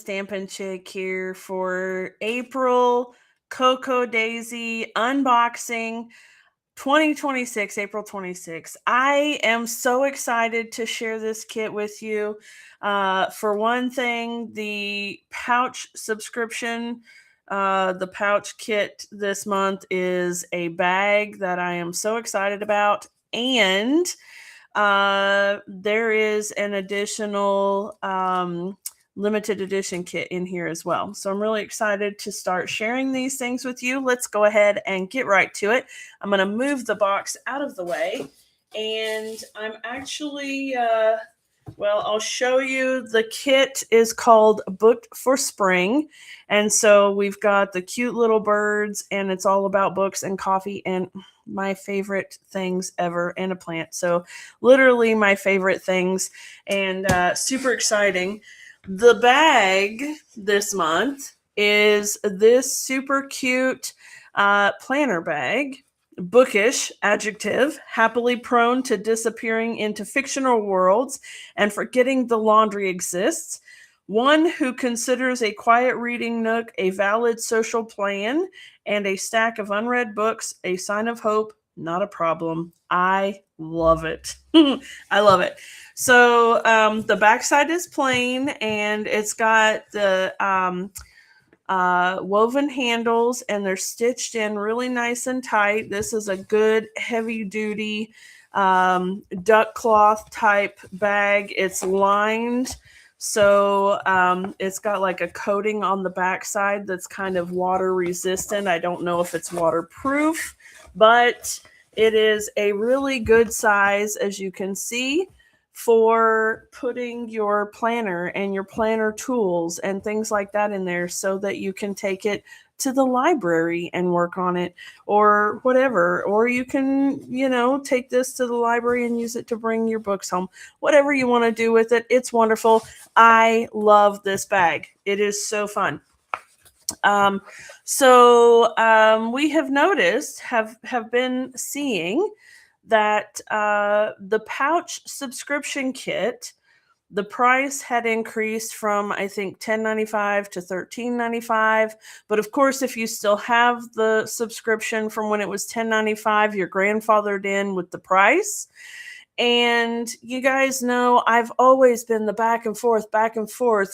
Stampin' Chick here for April Cocoa Daisy unboxing 2026, April 26th. I am so excited to share this kit with you. For one thing, the pouch subscription, the pouch kit this month is a bag that I am so excited about. And there is an additional limited edition kit in here as well. So I'm really excited to start sharing these things with you. Let's go ahead and get right to it. I'm going to move the box out of the way, and I'm actually, I'll show you. The kit is called Booked for Spring. And so we've got the cute little birds, and it's all about books and coffee and my favorite things ever, and a plant. So literally my favorite things, and super exciting. The bag this month is this super cute planner bag. Bookish, adjective, happily prone to disappearing into fictional worlds and forgetting the laundry exists. One who considers a quiet reading nook a valid social plan and a stack of unread books a sign of hope, not a problem. I love it. I love it. So the backside is plain, and it's got the woven handles, and they're stitched in really nice and tight. This is a good heavy duty duck cloth type bag. It's lined, so it's got like a coating on the backside that's kind of water resistant. I don't know if it's waterproof, but it is a really good size, as you can see, for putting your planner and your planner tools and things like that in there, so that you can take it to the library and work on it, or whatever. Or you can, take this to the library and use it to bring your books home. Whatever you want to do with it, it's wonderful. I love this bag. It is so fun. We have noticed, have been seeing that the pouch subscription kit, the price had increased from, I think, $10.95 to $13.95. But of course, if you still have the subscription from when it was $10.95, you're grandfathered in with the price. And you guys know I've always been the back and forth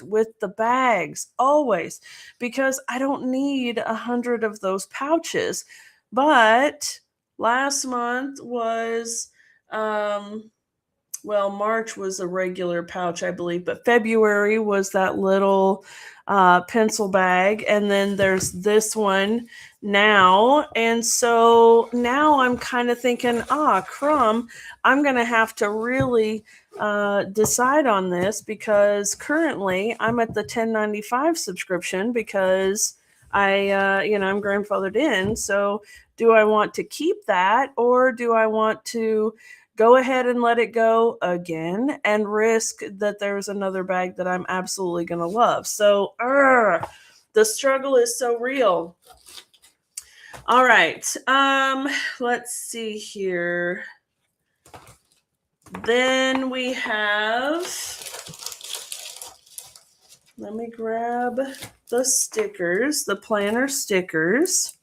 with the bags, always, because I don't need 100 of those pouches. But last month was, March was a regular pouch, I believe, but February was that little pencil bag. And then there's this one now. And so now I'm kind of thinking, crumb, I'm going to have to really decide on this, because currently I'm at the $10.95 subscription because I'm grandfathered in. So do I want to keep that, or do I want to go ahead and let it go again and risk that there's another bag that I'm absolutely going to love? So the struggle is so real. All right. Let's see here. Then we have, let me grab the stickers, the planner stickers.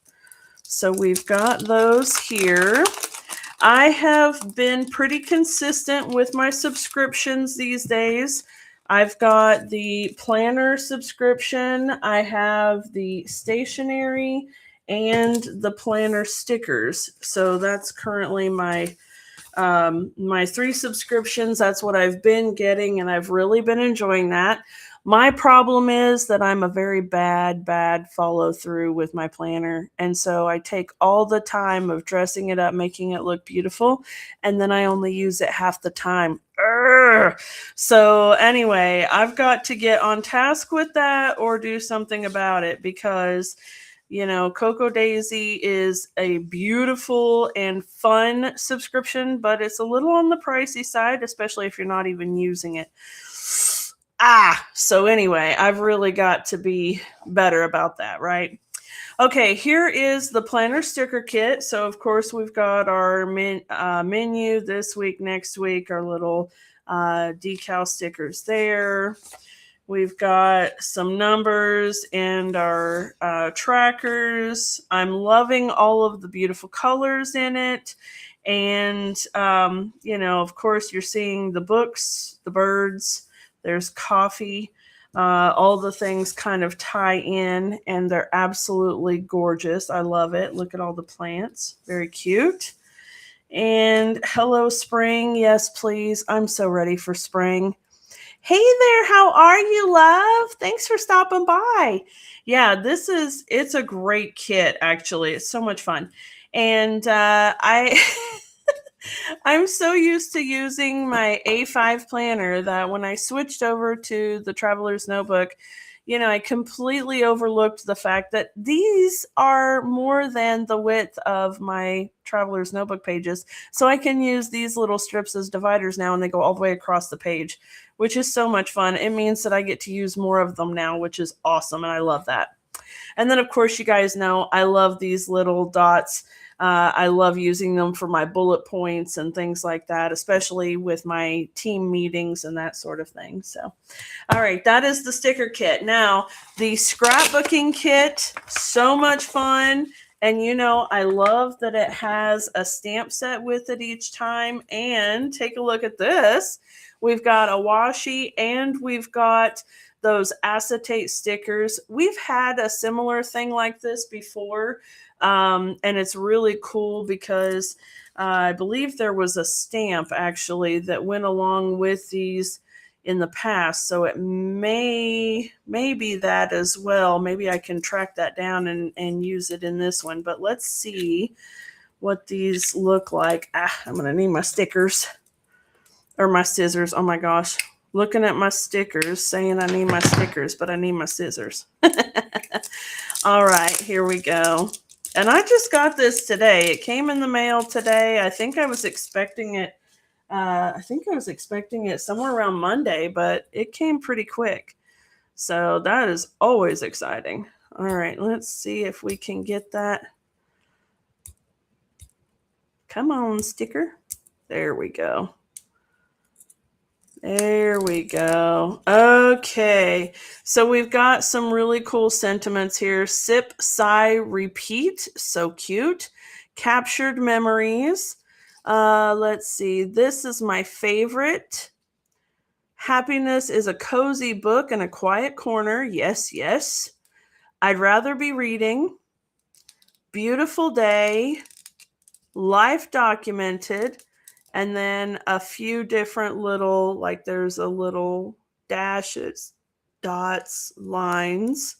So we've got those here. I have been pretty consistent with my subscriptions these days. I've got the planner subscription, I have the stationery, and the planner stickers. So that's currently my 3 subscriptions. That's what I've been getting, and I've really been enjoying that. My problem is that I'm a very bad follow through with my planner. And so I take all the time of dressing it up, making it look beautiful, and then I only use it half the time. So anyway, I've got to get on task with that or do something about it, because Cocoa Daisy is a beautiful and fun subscription, but it's a little on the pricey side, especially if you're not even using it. So anyway, I've really got to be better about that, right? Okay, here is the planner sticker kit. So of course we've got our menu this week, next week, our little decal stickers there. We've got some numbers and our trackers. I'm loving all of the beautiful colors in it. And, of course, you're seeing the books, the birds, there's coffee. All the things kind of tie in, and they're absolutely gorgeous. I love it. Look at all the plants. Very cute. And hello, spring. Yes, please. I'm so ready for spring. Hey there, how are you, love? Thanks for stopping by. Yeah, it's a great kit, actually. It's so much fun. And I'm so used to using my A5 planner that when I switched over to the Traveler's Notebook, I completely overlooked the fact that these are more than the width of my Traveler's Notebook pages. So I can use these little strips as dividers now, and they go all the way across the page, which is so much fun. It means that I get to use more of them now, which is awesome, and I love that. And then, of course, you guys know I love these little dots. I love using them for my bullet points and things like that, especially with my team meetings and that sort of thing. So, all right, that is the sticker kit. Now, the scrapbooking kit, so much fun. And I love that it has a stamp set with it each time. And take a look at this. We've got a washi and we've got those acetate stickers. We've had a similar thing like this before. And it's really cool because I believe there was a stamp actually that went along with these in the past. So it may be that as well. Maybe I can track that down and use it in this one. But let's see what these look like. I'm going to need my stickers or my scissors. Oh my gosh. Looking at my stickers, saying I need my stickers, but I need my scissors. All right, here we go. And I just got this today. It came in the mail today. I think I was expecting it. Somewhere around Monday, but it came pretty quick. So that is always exciting. All right, let's see if we can get that. Come on, sticker. There we go. There we go. Okay. So we've got some really cool sentiments here. Sip, sigh, repeat. So cute. Captured memories. Let's see. This is my favorite. Happiness is a cozy book in a quiet corner. Yes, yes. I'd rather be reading. Beautiful day. Life documented. And then a few different little, like there's a little dashes, dots, lines.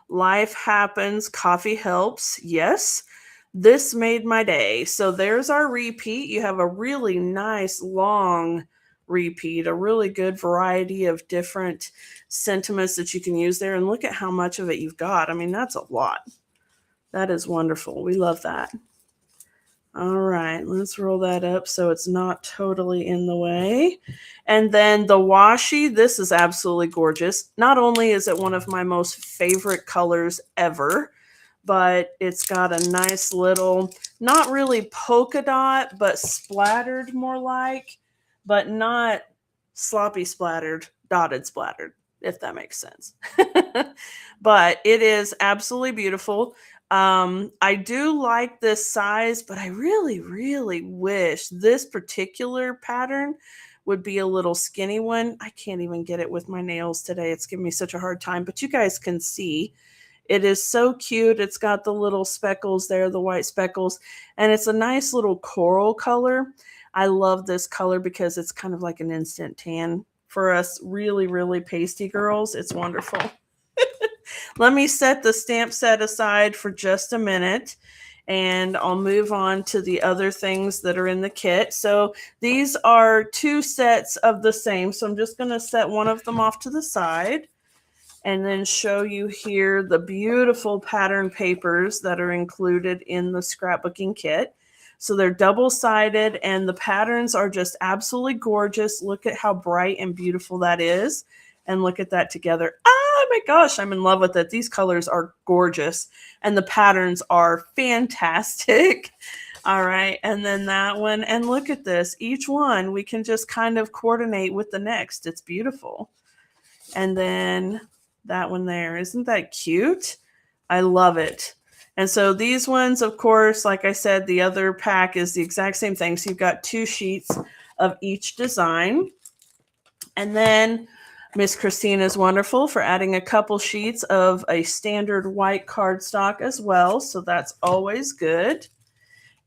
Life happens, coffee helps. Yes, this made my day. So there's our repeat. You have a really nice long repeat, a really good variety of different sentiments that you can use there. And look at how much of it you've got. I mean, that's a lot. That is wonderful. We love that. All right, let's roll that up so it's not totally in the way. And then the washi, this is absolutely gorgeous. Not only is it one of my most favorite colors ever, but it's got a nice little, not really polka dot, but splattered more like, but not sloppy splattered, dotted splattered, if that makes sense. But it is absolutely beautiful. I do like this size, but I really, really wish this particular pattern would be a little skinny one. I can't even get it with my nails today. It's giving me such a hard time, but you guys can see it is so cute. It's got the little speckles there, the white speckles, and it's a nice little coral color. I love this color because it's kind of like an instant tan for us really, really pasty girls. It's wonderful. Let me set the stamp set aside for just a minute, and I'll move on to the other things that are in the kit. So these are two sets of the same. So I'm just going to set one of them off to the side and then show you here the beautiful pattern papers that are included in the scrapbooking kit. So they're double-sided, and the patterns are just absolutely gorgeous. Look at how bright and beautiful that is. And look at that together. Oh my gosh, I'm in love with it. These colors are gorgeous, and the patterns are fantastic. All right, and then that one. And look at this. Each one we can just kind of coordinate with the next. It's beautiful. And then that one there. Isn't that cute? I love it. And so these ones, of course, like I said, the other pack is the exact same thing. So you've got 2 sheets of each design. And then Miss Christina is wonderful for adding a couple sheets of a standard white cardstock as well. So that's always good.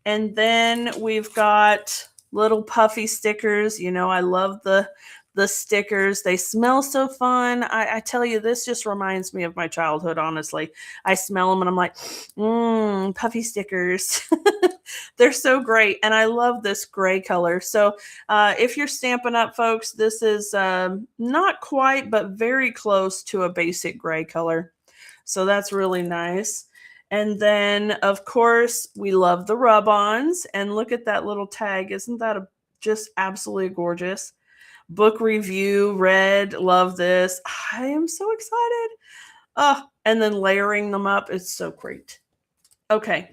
And then we've got little puffy stickers. You know, I love the stickers. They smell so fun. I tell you, this just reminds me of my childhood, honestly. I smell them and I'm like, puffy stickers. They're so great. And I love this gray color. So if you're Stampin' Up, folks, this is not quite, but very close to a basic gray color. So that's really nice. And then, of course, we love the rub-ons. And look at that little tag. Isn't that just absolutely gorgeous? Book review, red, love this. I am so excited. Oh, and then layering them up, it's so great. Okay,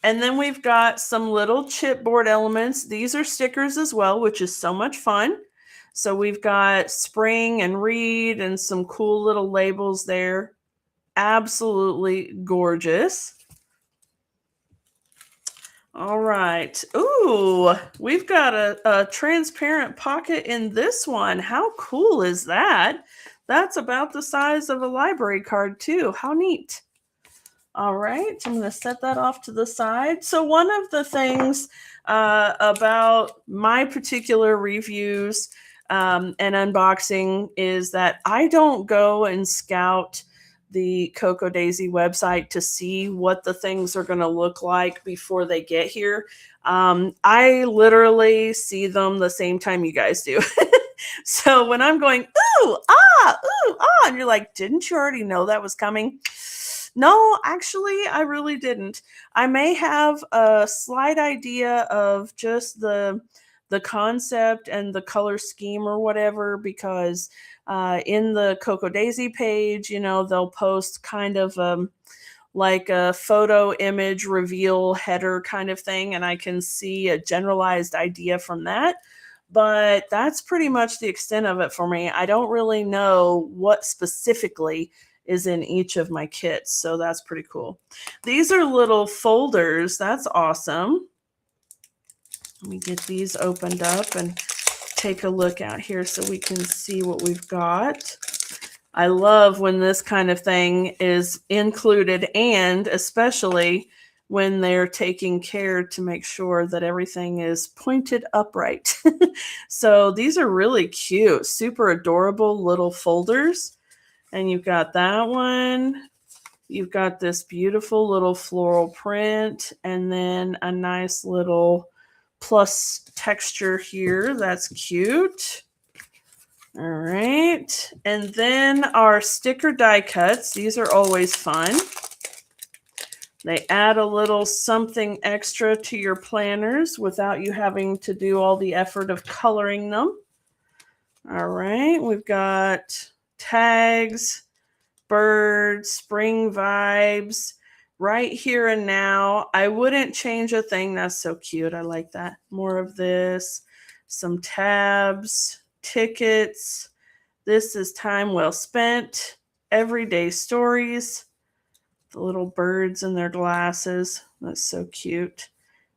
and then we've got some little chipboard elements. These are stickers as well, which is so much fun. So we've got spring and read and some cool little labels there. Absolutely gorgeous. All right. Ooh, we've got a transparent pocket in this one. How cool is that? That's about the size of a library card too. How neat. All right, I'm going to set that off to the side. So one of the things about my particular reviews and unboxing is that I don't go and scout the Cocoa Daisy website to see what the things are going to look like before they get here. I literally see them the same time you guys do. So when I'm going, ooh, ah, and you're like, didn't you already know that was coming? No, actually, I really didn't. I may have a slight idea of just the concept and the color scheme or whatever, because in the Cocoa Daisy page, you know, they'll post kind of like a photo image reveal header kind of thing, and I can see a generalized idea from that. But that's pretty much the extent of it for me. I don't really know what specifically is in each of my kits, so that's pretty cool. These are little folders. That's awesome. Let me get these opened up and take a look out here so we can see what we've got. I love when this kind of thing is included, and especially when they're taking care to make sure that everything is pointed upright. So these are really cute, super adorable little folders. And you've got that one. You've got this beautiful little floral print, and then a nice little plus texture here. That's cute. All right. And then our sticker die cuts. These are always fun. They add a little something extra to your planners without you having to do all the effort of coloring them. All right. We've got tags, birds, spring vibes, right here and now. I wouldn't change a thing. That's so cute. I like that. More of this. Some tabs, tickets. This is time well spent. Everyday stories. The little birds in their glasses. That's so cute.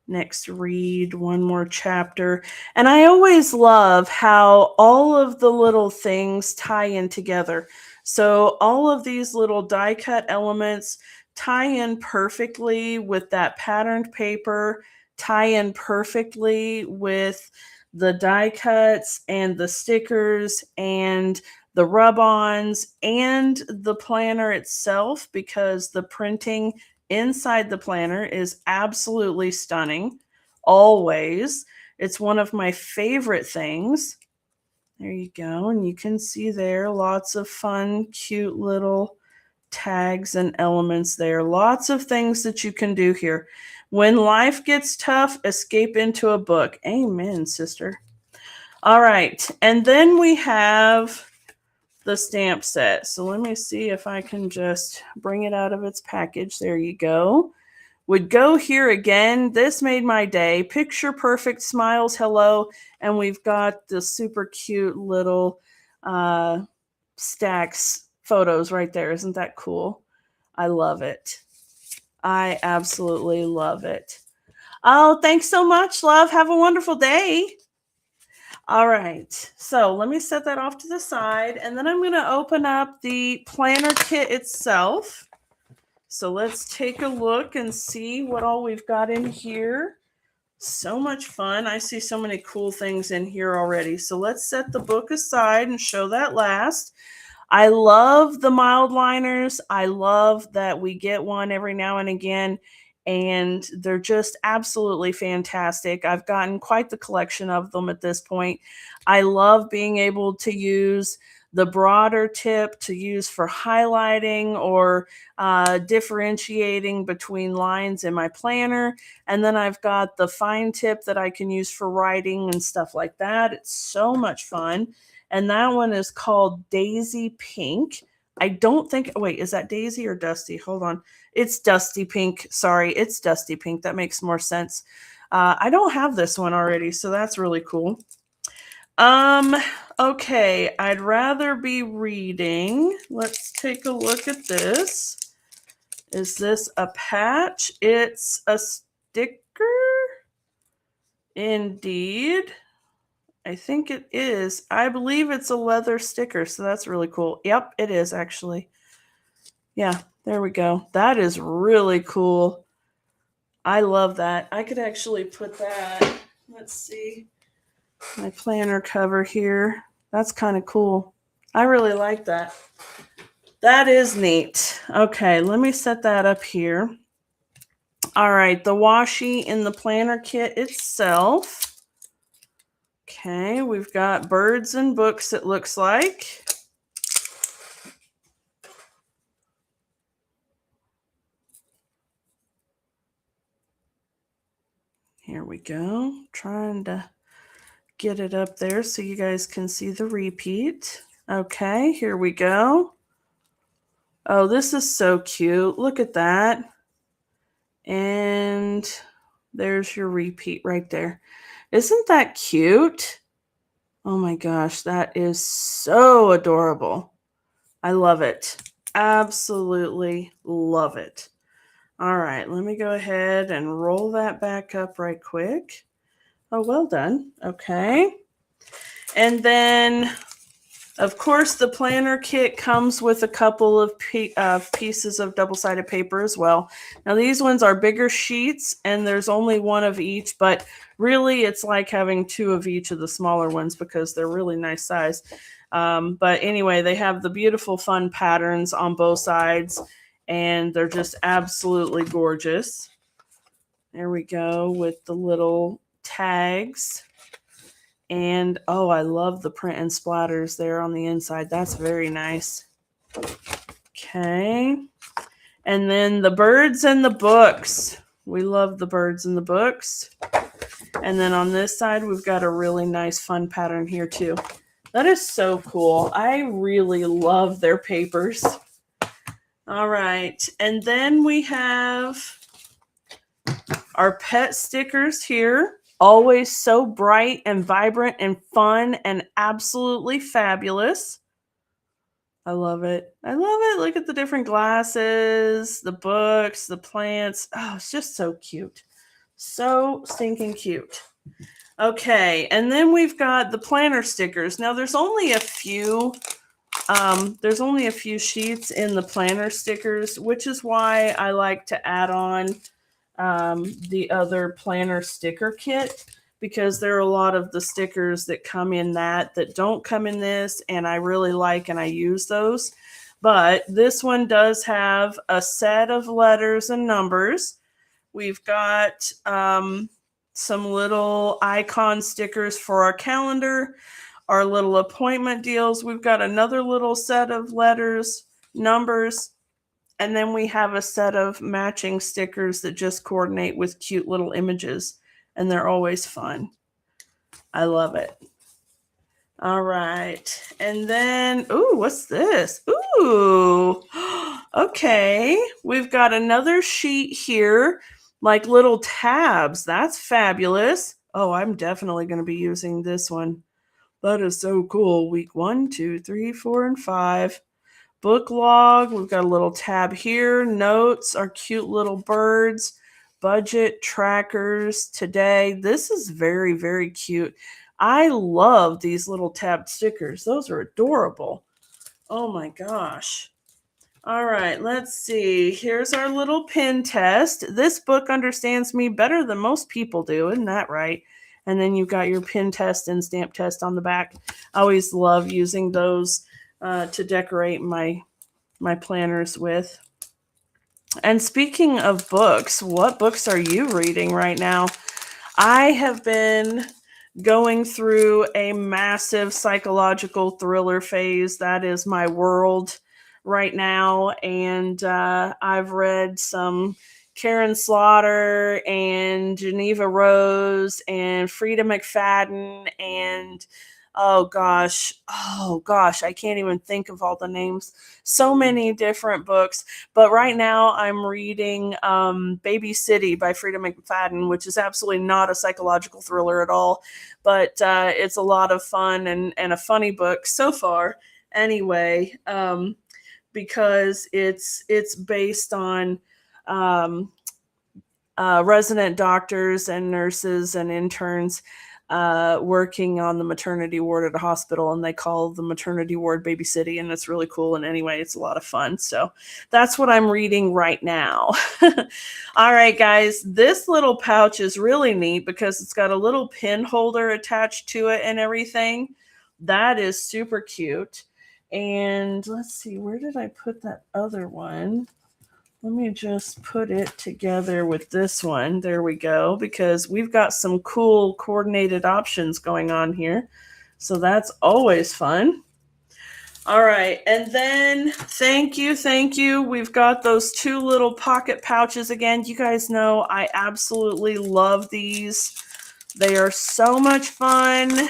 Next read, one more chapter. And I always love how all of the little things tie in together. So all of these little die cut elements tie in perfectly with that patterned paper, tie in perfectly with the die cuts and the stickers and the rub-ons and the planner itself, because the printing inside the planner is absolutely stunning. Always. It's one of my favorite things. There you go. And you can see there lots of fun, cute little tags and elements there. Lots of things that you can do here. When life gets tough, escape into a book. Amen, sister. All right. And then we have the stamp set. So let me see if I can just bring it out of its package. There you go. Would go here again. This made my day. Picture perfect, smiles, hello. And we've got the super cute little stacks photos right there. Isn't that cool? I love it. I absolutely love it. Oh, thanks so much, love. Have a wonderful day. All right, so let me set that off to the side, and then I'm going to open up the planner kit itself. So let's take a look and see what all we've got in here. So much fun. I see so many cool things in here already. So let's set the book aside and show that last. I love the mild liners. I love that we get one every now and again, and they're just absolutely fantastic. I've gotten quite the collection of them at this point. I love being able to use the broader tip to use for highlighting or differentiating between lines in my planner. And then I've got the fine tip that I can use for writing and stuff like that. It's so much fun. And that one is called Daisy Pink. I don't think, wait, is that Daisy or Dusty? Hold on. It's Dusty Pink. Sorry, it's Dusty Pink. That makes more sense. I don't have this one already, so that's really cool. Okay, I'd rather be reading. Let's take a look at this. Is this a patch? It's a sticker? Indeed. I think it is. I believe it's a leather sticker, so that's really cool. Yep, it is actually. Yeah, there we go. That is really cool. I love that. I could actually put that, let's see, my planner cover here. That's kind of cool. I really like that. That is neat. Okay, let me set that up here. All right, the washi in the planner kit itself. Okay, we've got birds and books, it looks like. Here we go. Trying to get it up there so you guys can see the repeat. Okay, here we go. Oh, this is so cute. Look at that. And there's your repeat right there. Isn't that cute? Oh my gosh, that is so adorable. I love it. Absolutely love it. All right, let me go ahead and roll that back up right quick. Oh, well done. Okay. And then, of course, the planner kit comes with a couple of pieces of double-sided paper as well. Now, these ones are bigger sheets, and there's only one of each, but really it's like having two of each of the smaller ones because they're really nice size. But anyway, they have the beautiful, fun patterns on both sides, and they're just absolutely gorgeous. There we go with the little tags. And oh, I love the print and splatters there on the inside. That's very nice. Okay. And then the birds and the books. We love the birds and the books. And then on this side, we've got a really nice fun pattern here too. That is so cool. I really love their papers. All right. And then we have our pet stickers here. Always so bright and vibrant and fun and absolutely fabulous. I love it. I love it. Look at the different glasses, the books, the plants. Oh, it's just so cute. So stinking cute. Okay, and then we've got the planner stickers. Now there's only a few sheets in the planner stickers, which is why I like to add on the other planner sticker kit, because there are a lot of the stickers that come in that don't come in this, and I really like and I use those. But this one does have a set of letters and numbers. We've got some little icon stickers for our calendar, our little appointment deals. We've got another little set of letters, numbers, and then we have a set of matching stickers that just coordinate with cute little images, and they're always fun. I love it. All right. And then, ooh, what's this? Ooh, okay. We've got another sheet here, like little tabs. That's fabulous. Oh, I'm definitely going to be using this one. That is so cool. Week 1, 2, 3, 4, and 5. Book log. We've got a little tab here. Notes, our cute little birds. Budget trackers today. This is very, very cute. I love these little tab stickers. Those are adorable. Oh my gosh. All right, let's see. Here's our little pen test. This book understands me better than most people do. Isn't that right? And then you've got your pen test and stamp test on the back. I always love using those to decorate my planners with. And speaking of books, what books are you reading right now? I have been going through a massive psychological thriller phase. That is my world right now. And I've read some Karen Slaughter and Geneva Rose and Frida McFadden and oh gosh, I can't even think of all the names. So many different books. But right now I'm reading Baby City by Frida McFadden, which is absolutely not a psychological thriller at all, but it's a lot of fun and a funny book so far. Anyway, because it's based on resident doctors and nurses and interns working on the maternity ward at a hospital, and they call the maternity ward Baby City, and it's really cool. And anyway, it's a lot of fun. So that's what I'm reading right now. All right, guys, this little pouch is really neat because it's got a little pin holder attached to it and everything. That is super cute. And let's see, where did I put that other one? Let me just put it together with this one. There we go, because we've got some cool coordinated options going on here. So that's always fun. All right, and then thank you. We've got those two little pocket pouches again. You guys know I absolutely love these. They are so much fun.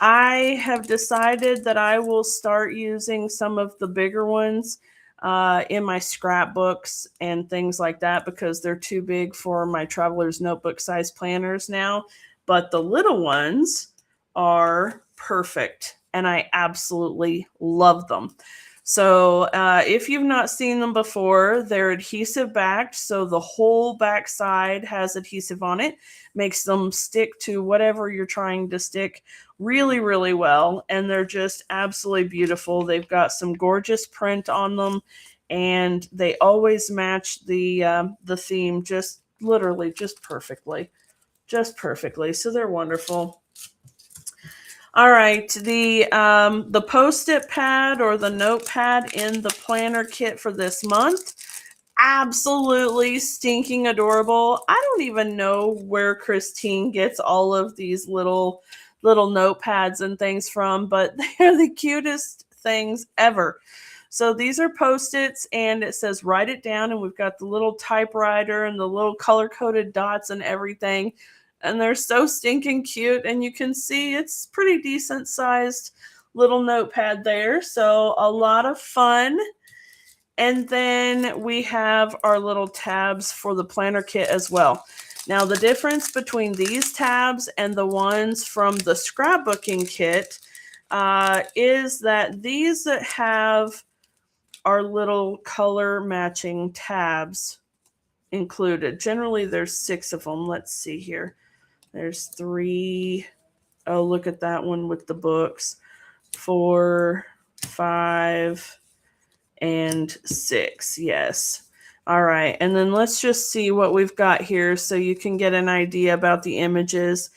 I have decided that I will start using some of the bigger ones in my scrapbooks and things like that because they're too big for my traveler's notebook size planners now. But the little ones are perfect and I absolutely love them. So if you've not seen them before, they're adhesive backed. So the whole back side has adhesive on it, makes them stick to whatever you're trying to stick really, really well. And they're just absolutely beautiful. They've got some gorgeous print on them and they always match the theme just literally just perfectly. So they're wonderful. All right, the Post-it pad or the notepad in the planner kit for this month, absolutely stinking adorable. I don't even know where Christine gets all of these little notepads and things from, but they're the cutest things ever. So these are Post-its and it says write it down, and we've got the little typewriter and the little color-coded dots and everything. And they're so stinking cute, and you can see it's pretty decent sized little notepad there. So a lot of fun. And then we have our little tabs for the planner kit as well. Now the difference between these tabs and the ones from the scrapbooking kit is that these that have our little color matching tabs included. Generally there's 6 of them. Let's see here. There's 3. Oh, look at that one with the books. 4, 5, and 6. Yes. All right. And then let's just see what we've got here so you can get an idea about the images.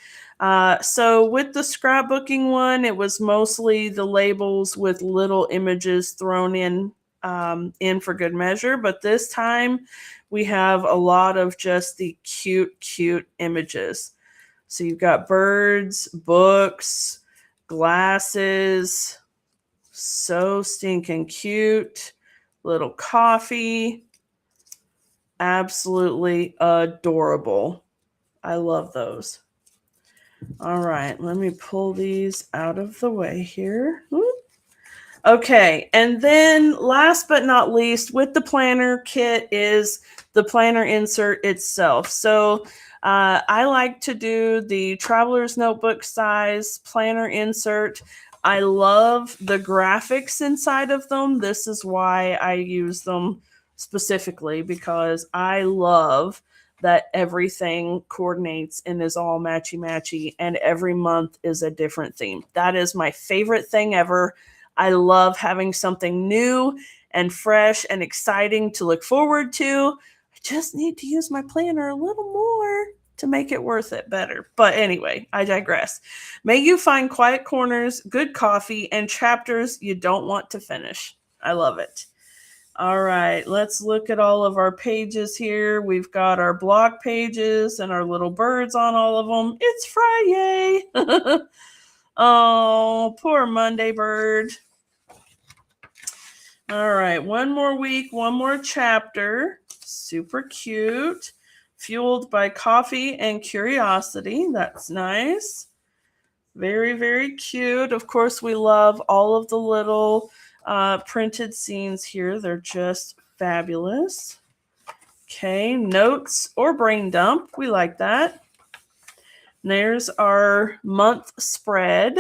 So with the scrapbooking one, it was mostly the labels with little images thrown in for good measure. But this time we have a lot of just the cute images. So you've got birds, books, glasses, so stinking cute, little coffee, absolutely adorable. I love those. All right, let me pull these out of the way here. Okay, and then last but not least, with the planner kit is the planner insert itself. So I like to do the Traveler's Notebook size planner insert. I love the graphics inside of them. This is why I use them specifically, because I love that everything coordinates and is all matchy matchy, and every month is a different theme. That is my favorite thing ever. I love having something new and fresh and exciting to look forward to. I just need to use my planner a little more to make it worth it better. But anyway, I digress. May you find quiet corners, good coffee, and chapters you don't want to finish. I love it. All right, let's look at all of our pages here. We've got our blog pages and our little birds on all of them. It's Friday. Oh, poor Monday bird. All right, one more week, one more chapter. Super cute. Fueled by coffee and curiosity. That's nice. Very, very cute. Of course, we love all of the little printed scenes here. They're just fabulous. Okay, notes or brain dump. We like that. There's our month spread.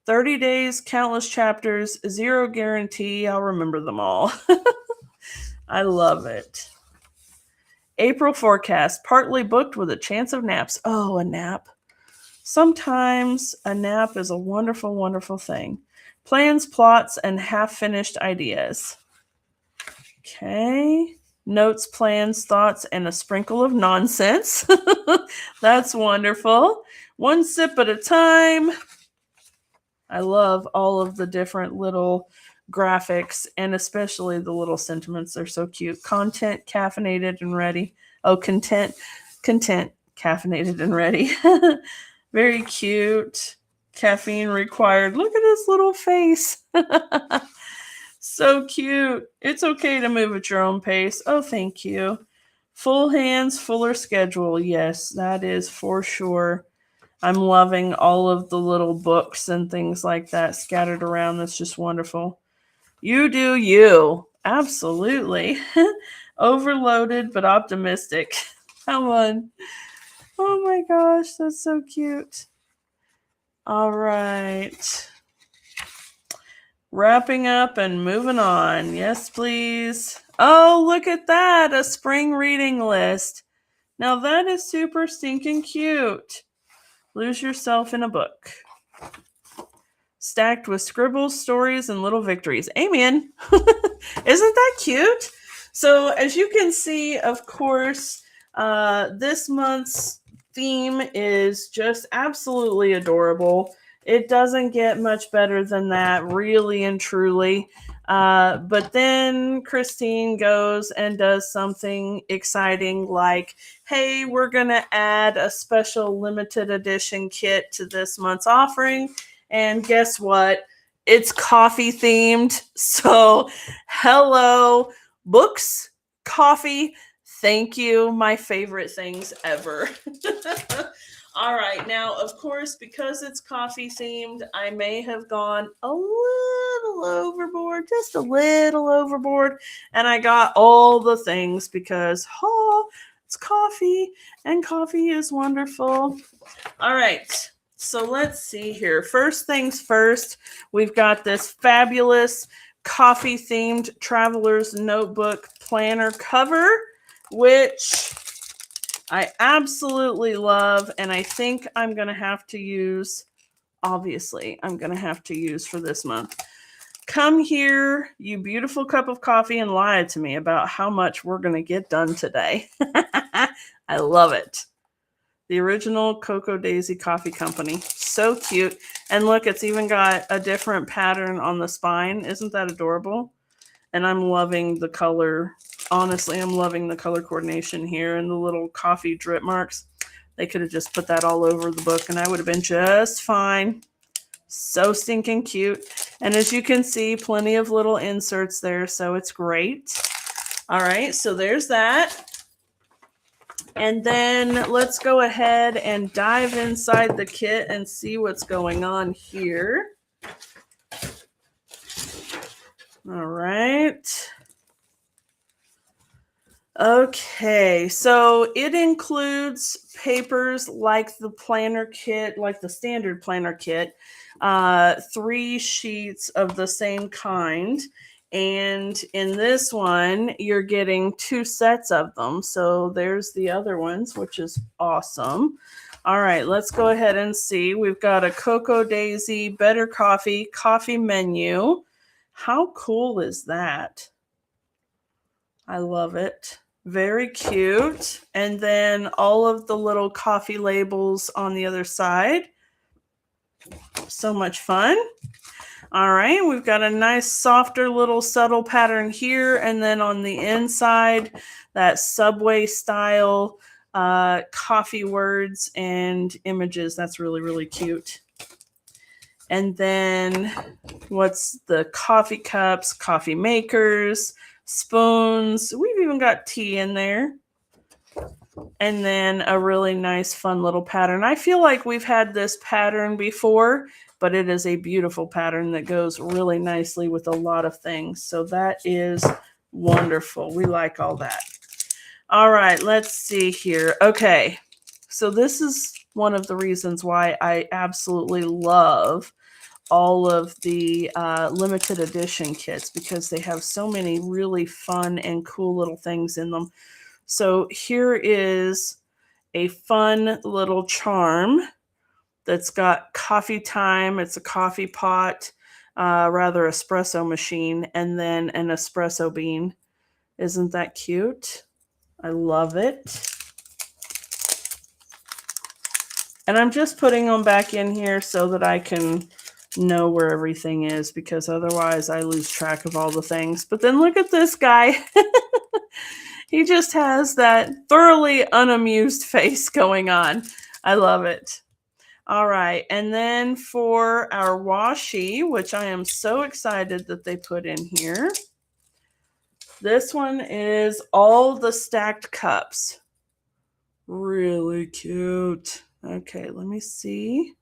30 days, countless chapters, zero guarantee. I'll remember them all. I love it. April forecast, partly booked with a chance of naps. Oh, a nap. Sometimes a nap is a wonderful, wonderful thing. Plans, plots, and half-finished ideas. Okay. Notes, plans, thoughts, and a sprinkle of nonsense. That's wonderful. One sip at a time. I love all of the different little graphics, and especially the little sentiments. They're so cute. Content, caffeinated, and ready. Oh, content, caffeinated, and ready. Very cute. Caffeine required. Look at his little face. So cute. It's okay to move at your own pace. Oh, thank you. Full hands, fuller schedule. Yes, that is for sure. I'm loving all of the little books and things like that scattered around. That's just wonderful. You do you. Absolutely. Overloaded but optimistic. Come on. Oh my gosh, that's so cute. All right. Wrapping up and moving on. Yes, please. Oh, look at that. A spring reading list. Now that is super stinking cute. Lose yourself in a book. Stacked with scribbles, stories, and little victories. Amen. Isn't that cute? So as you can see, of course, this month's theme is just absolutely adorable. It doesn't get much better than that, really and truly. But then Christine goes and does something exciting like, hey, we're going to add a special limited edition kit to this month's offering. And guess what? It's coffee themed. So, hello, books, coffee. Thank you. My favorite things ever. All right. Now, of course, because it's coffee themed, I may have gone a little overboard, just a little overboard. And I got all the things because, it's coffee and coffee is wonderful. All right. So let's see here. First things first, we've got this fabulous coffee themed Traveler's Notebook planner cover, which I absolutely love, and I think I'm going to have to use, obviously, I'm going to have to use for this month. Come here, you beautiful cup of coffee, and lie to me about how much we're going to get done today. I love it. The original Cocoa Daisy Coffee Company. So cute. And look, it's even got a different pattern on the spine. Isn't that adorable? And I'm loving the color. Honestly, I'm loving the color coordination here and the little coffee drip marks. They could have just put that all over the book and I would have been just fine. So stinking cute. And as you can see, plenty of little inserts there, so it's great. All right, so there's that. And then let's go ahead and dive inside the kit and see what's going on here. All right. Okay, so it includes papers like the planner kit, like the standard planner kit, 3 sheets of the same kind. And in this one, you're getting 2 sets of them. So there's the other ones, which is awesome. All right, let's go ahead and see. We've got a Cocoa Daisy Better coffee menu. How cool is that? I love it. Very cute. And then all of the little coffee labels on the other side. So much fun. All right, we've got a nice, softer little subtle pattern here. And then on the inside, that Subway style coffee words and images. That's really, really cute. And then what's the coffee cups, coffee makers, spoons. We've even got tea in there. And then a really nice, fun little pattern. I feel like we've had this pattern before, but it is a beautiful pattern that goes really nicely with a lot of things. So that is wonderful. We like all that. All right, let's see here. Okay, so this is one of the reasons why I absolutely love all of the limited edition kits, because they have so many really fun and cool little things in them. So here is a fun little charm that's got coffee time. It's a coffee pot, rather espresso machine, and then an espresso bean. Isn't that cute? I love it. And I'm just putting them back in here so that I can know where everything is, because otherwise I lose track of all the things. But then look at this guy. He just has that thoroughly unamused face going on. I love it. All right, and then for our washi, which I am so excited that they put in here, this one is all the stacked cups. Really cute. Okay, let me see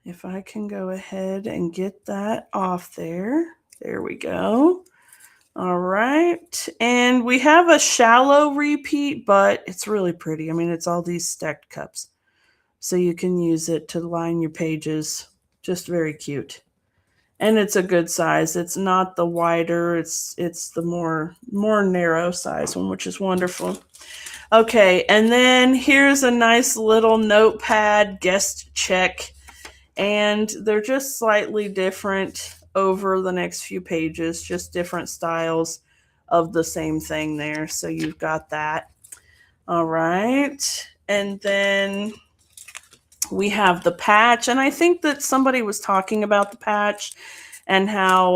if I can go ahead and get that off there. There we go. All right, and we have a shallow repeat, but it's really pretty. I mean, it's all these stacked cups, so you can use it to line your pages. Just very cute. And it's a good size. It's not the wider, it's the more narrow size one, which is wonderful. Okay, and then here's a nice little notepad guest check, and they're just slightly different over the next few pages, just different styles of the same thing there. So you've got that. All right, and then we have the patch, and I think that somebody was talking about the patch and how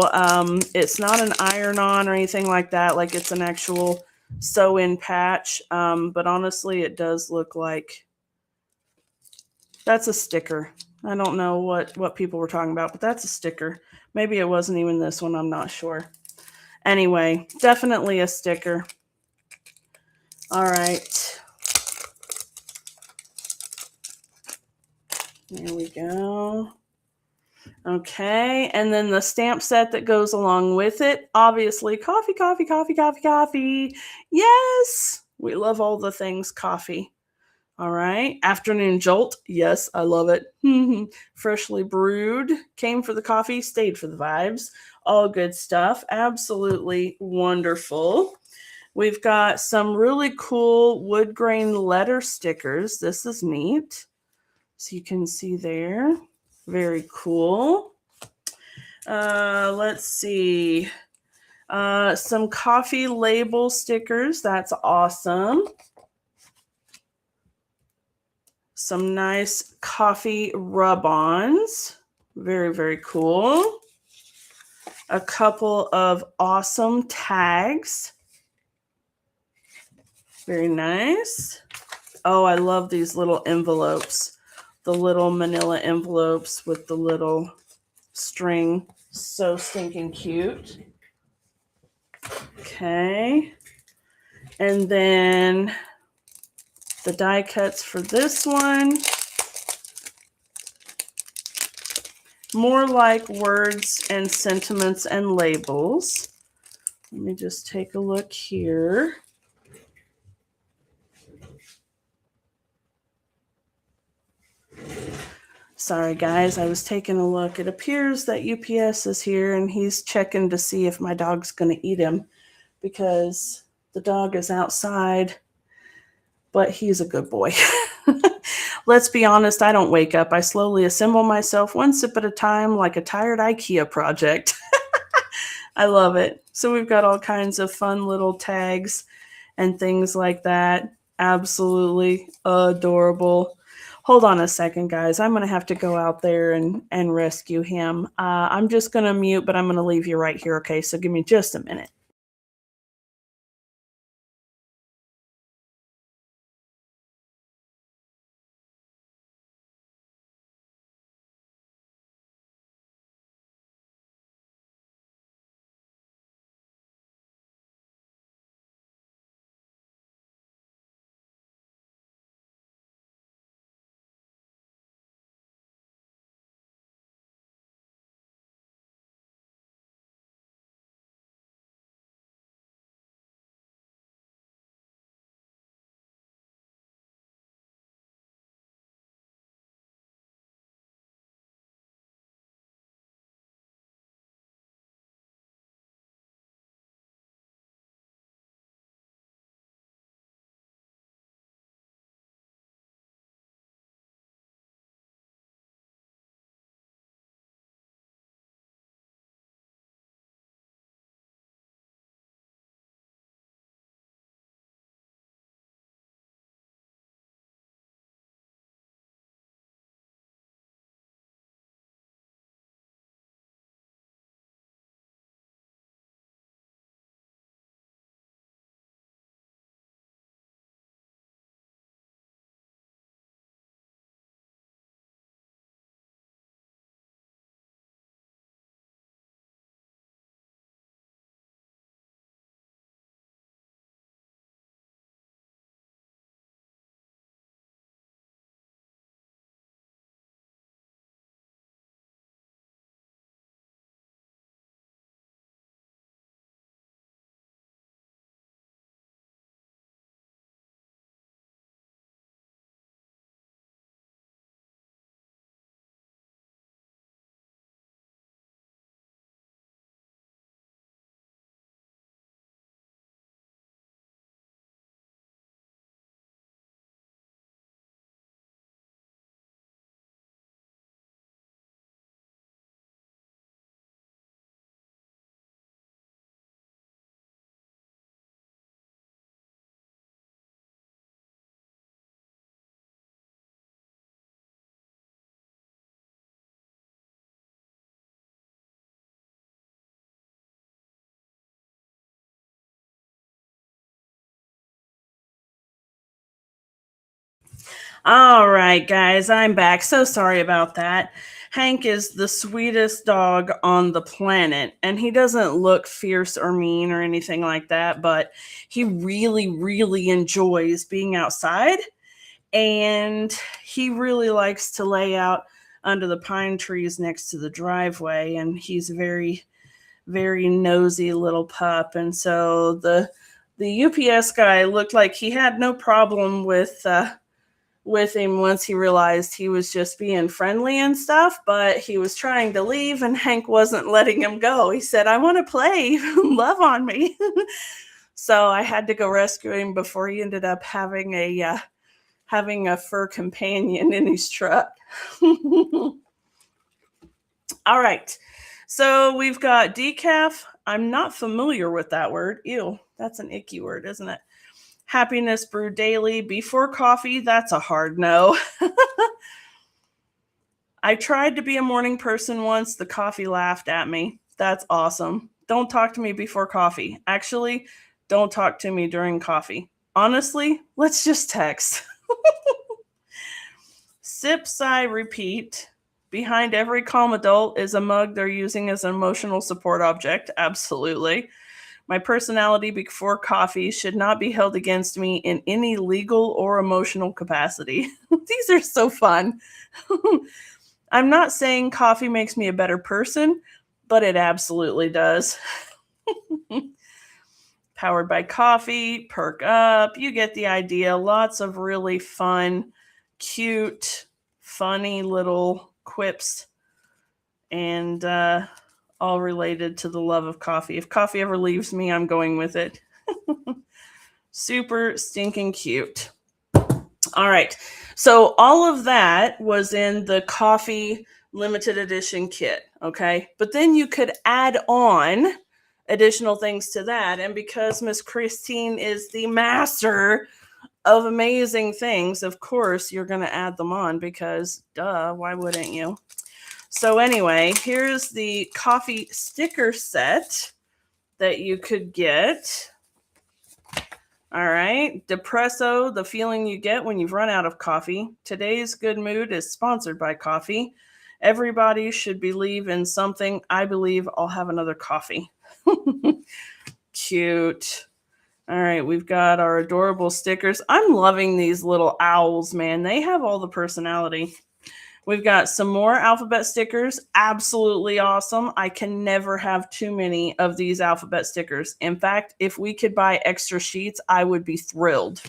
it's not an iron-on or anything like that, like it's an actual sew-in patch, but honestly, it does look like that's a sticker. I don't know what people were talking about, but that's a sticker. Maybe it wasn't even this one, I'm not sure. Anyway, definitely a sticker. All right. There we go. Okay, and then the stamp set that goes along with it, obviously coffee, coffee, coffee, coffee, coffee. Yes, we love all the things coffee. All right, afternoon jolt. Yes, I love it. Freshly brewed, came for the coffee, stayed for the vibes. All good stuff. Absolutely wonderful. We've got some really cool wood grain letter stickers. This is neat. So you can see there. Very cool. Let's see. Some coffee label stickers. That's awesome. Some nice coffee rub-ons. Very, very cool. A couple of awesome tags. Very nice. Oh, I love these little envelopes. The little manila envelopes with the little string. So stinking cute. Okay. And then the die cuts for this one. More like words and sentiments and labels. Let me just take a look here. Sorry, guys, I was taking a look. It appears that UPS is here and he's checking to see if my dog's going to eat him because the dog is outside, but he's a good boy. Let's be honest, I don't wake up. I slowly assemble myself one sip at a time like a tired IKEA project. I love it. So we've got all kinds of fun little tags and things like that. Absolutely adorable. Hold on a second, guys. I'm going to have to go out there and rescue him. I'm just going to mute, but I'm going to leave you right here, okay? So give me just a minute. All right, guys, I'm back. So sorry about that. Hank is the sweetest dog on the planet, and he doesn't look fierce or mean or anything like that, but he really, really enjoys being outside, and he really likes to lay out under the pine trees next to the driveway, and he's a very, very nosy little pup. And so the UPS guy looked like he had no problem with him once he realized he was just being friendly and stuff, but he was trying to leave and Hank wasn't letting him go. He said, "I want to play, love on me." So I had to go rescue him before he ended up having a fur companion in his truck. All right. So we've got decaf. I'm not familiar with that word. Ew, that's an icky word, isn't it? Happiness Brew Daily. Before coffee, that's a hard no. I tried to be a morning person once. The coffee laughed at me. That's awesome. Don't talk to me before coffee. Actually, don't talk to me during coffee. Honestly, let's just text. Sip, sigh, repeat. Behind every calm adult is a mug they're using as an emotional support object. Absolutely. My personality before coffee should not be held against me in any legal or emotional capacity. These are so fun. I'm not saying coffee makes me a better person, but it absolutely does. Powered by coffee, perk up. You get the idea. Lots of really fun, cute, funny little quips, and all related to the love of coffee. If coffee ever leaves me, I'm going with it. Super stinking cute. All right. So all of that was in the coffee limited edition kit. Okay. But then you could add on additional things to that. And because Miss Christine is the master of amazing things, of course, you're going to add them on because, duh, why wouldn't you? So anyway, here's the coffee sticker set that you could get. All right. Depresso, the feeling you get when you've run out of coffee. Today's good mood is sponsored by coffee. Everybody should believe in something. I believe I'll have another coffee. Cute. All right, we've got our adorable stickers. I'm loving these little owls, man. They have all the personality. We've got some more alphabet stickers. Absolutely awesome. I can never have too many of these alphabet stickers. In fact, if we could buy extra sheets, I would be thrilled.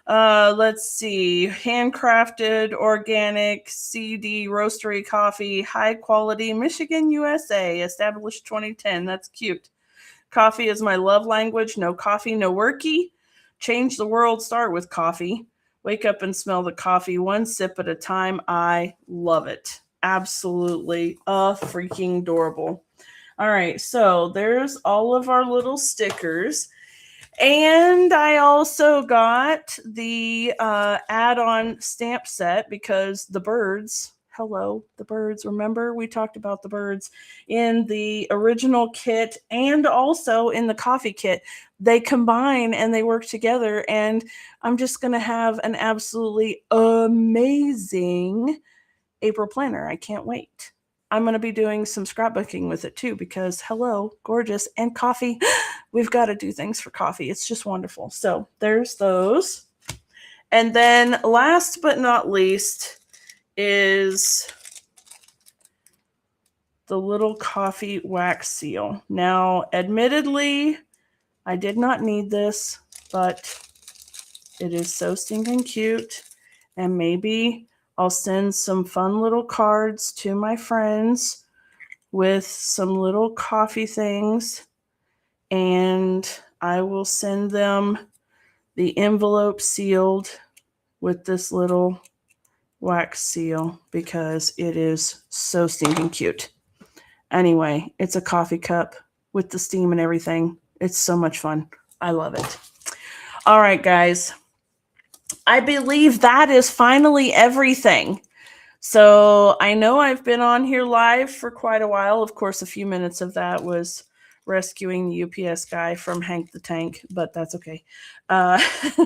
Let's see. Handcrafted, organic, CD, roastery coffee, high quality, Michigan, USA, established 2010. That's cute. Coffee is my love language. No coffee, no worky. Change the world, start with coffee. Wake up and smell the coffee one sip at a time. I love it. Absolutely freaking adorable. All right, so there's all of our little stickers. And I also got the add-on stamp set because the birds, hello, the birds. Remember, we talked about the birds in the original kit and also in the coffee kit. They combine and they work together, and I'm just going to have an absolutely amazing April planner. I can't wait. I'm going to be doing some scrapbooking with it too because, hello, gorgeous, and coffee. We've got to do things for coffee. It's just wonderful. So there's those. And then last but not least is the little coffee wax seal. Now, admittedly, I did not need this, but it is so stinking cute. And maybe I'll send some fun little cards to my friends with some little coffee things. And I will send them the envelope sealed with this little wax seal because it is so stinking cute. Anyway, it's a coffee cup with the steam and everything. It's so much fun. I love it. All right, guys. I believe that is finally everything. So I know I've been on here live for quite a while. Of course, a few minutes of that was rescuing the UPS guy from Hank the Tank, but that's okay.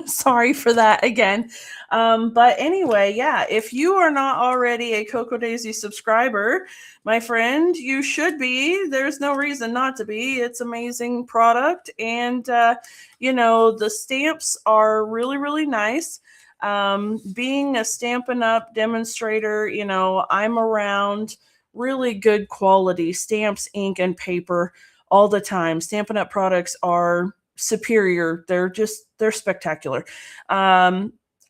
Sorry for that again. But anyway, yeah, if you are not already a Cocoa Daisy subscriber, my friend, you should be. There's no reason not to be. It's amazing product. And, the stamps are really, really nice. Being a Stampin' Up! Demonstrator, I'm around really good quality stamps, ink, and paper all the time. Stampin' Up! Products are superior. They're spectacular.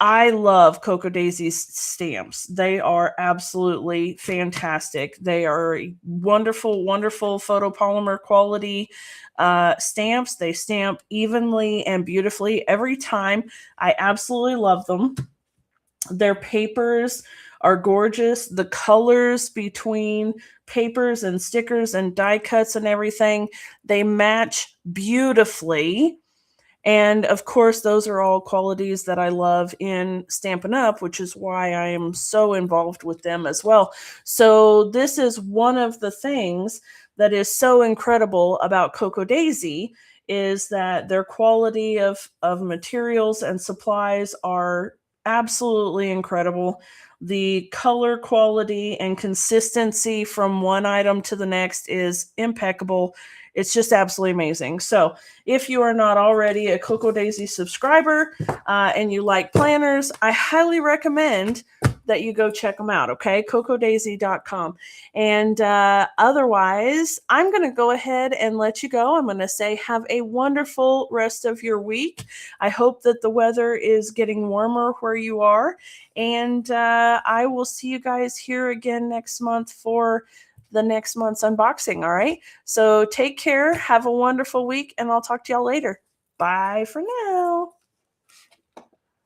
I love Cocoa Daisy's stamps. They are absolutely fantastic. They are wonderful, wonderful photopolymer quality stamps. They stamp evenly and beautifully every time. I absolutely love them. Their papers are gorgeous. The colors between papers and stickers and die cuts and everything, they match beautifully. And of course, those are all qualities that I love in Stampin' Up!, which is why I am so involved with them as well. So this is one of the things that is so incredible about Cocoa Daisy is that their quality of materials and supplies are absolutely incredible. The color quality and consistency from one item to the next is impeccable. It's just absolutely amazing. So if you are not already a Cocoa Daisy subscriber and you like planners, I highly recommend that you go check them out, okay? CocoDaisy.com. And otherwise, I'm going to go ahead and let you go. I'm going to say have a wonderful rest of your week. I hope that the weather is getting warmer where you are. And I will see you guys here again next month for the next month's unboxing, all right? So take care, have a wonderful week, and I'll talk to y'all later. Bye for now.